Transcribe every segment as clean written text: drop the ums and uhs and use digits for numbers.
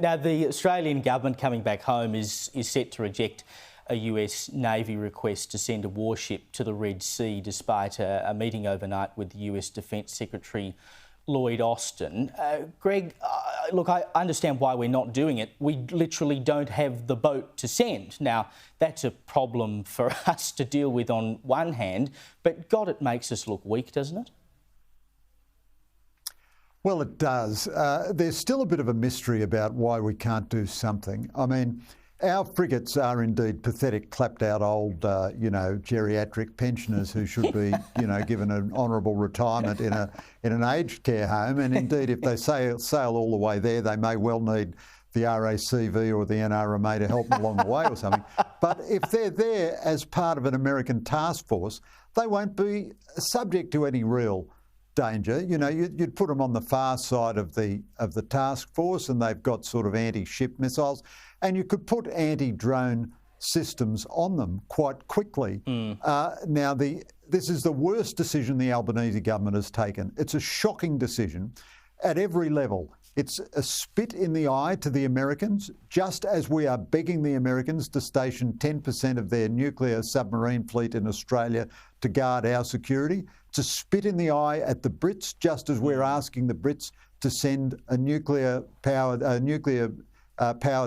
Now, the Australian government coming back home is set to reject a US Navy request to send a warship to the Red Sea, despite a meeting overnight with US Defence Secretary Lloyd Austin. Greg, look, I understand why we're not doing it. We literally don't have the boat to send. Now, that's a problem for us to deal with on one hand, but God, it makes us look weak, doesn't it? Well, it does. There's still a bit of a mystery about why we can't do something. I mean, our frigates are indeed pathetic, clapped-out old, geriatric pensioners who should be, given an honourable retirement in an aged care home. And indeed, if they sail all the way there, they may well need the RACV or the NRMA to help them along the way or something. But if they're there as part of an American task force, they won't be subject to any real danger. You'd put them on the far side of the task force, and they've got sort of anti-ship missiles, and you could put anti-drone systems on them quite quickly. Now, this is the worst decision the Albanese government has taken. It's a shocking decision at every level. It's a spit in the eye to the Americans, just as we are begging the Americans to station 10% of their nuclear submarine fleet in Australia to guard our security. It's a spit in the eye at the Brits, just as we're asking the Brits to send a nuclear-powered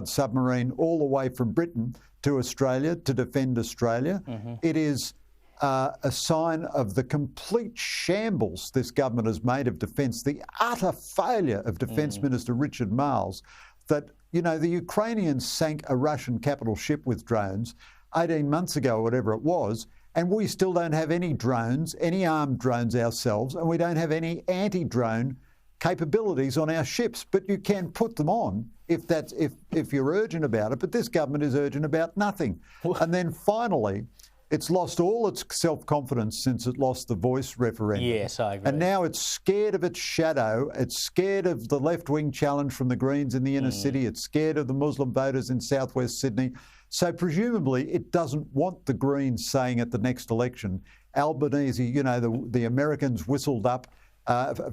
submarine all the way from Britain to Australia to defend Australia. It is a sign of the complete shambles this government has made of defence, the utter failure of Defence Minister Richard Marles, that, the Ukrainians sank a Russian capital ship with drones 18 months ago or whatever it was, and we still don't have any drones, any armed drones ourselves, and we don't have any anti-drone capabilities on our ships. But you can put them on if you're urgent about it, but this government is urgent about nothing. And then finally, it's lost all its self-confidence since it lost the voice referendum. Yes, I agree. And now it's scared of its shadow. It's scared of the left-wing challenge from the Greens in the inner city. It's scared of the Muslim voters in southwest Sydney. So presumably it doesn't want the Greens saying at the next election, Albanese, the Americans whistled up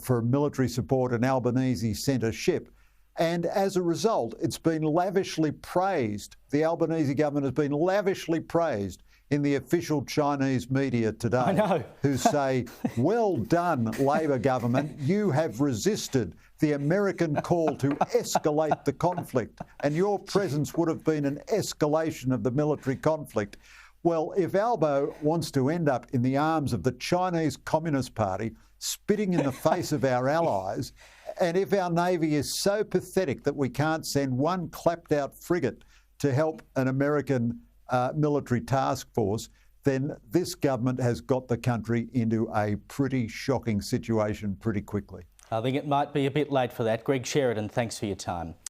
for military support and Albanese sent a ship. And as a result, it's been lavishly praised. The Albanese government has been lavishly praised in the official Chinese media today. I know. Who say, well done, Labor government, you have resisted the American call to escalate the conflict, and your presence would have been an escalation of the military conflict. Well, if Albo wants to end up in the arms of the Chinese Communist Party, spitting in the face of our allies, and if our Navy is so pathetic that we can't send one clapped-out frigate to help an American military task force, then this government has got the country into a pretty shocking situation pretty quickly. I think it might be a bit late for that. Greg Sheridan, thanks for your time.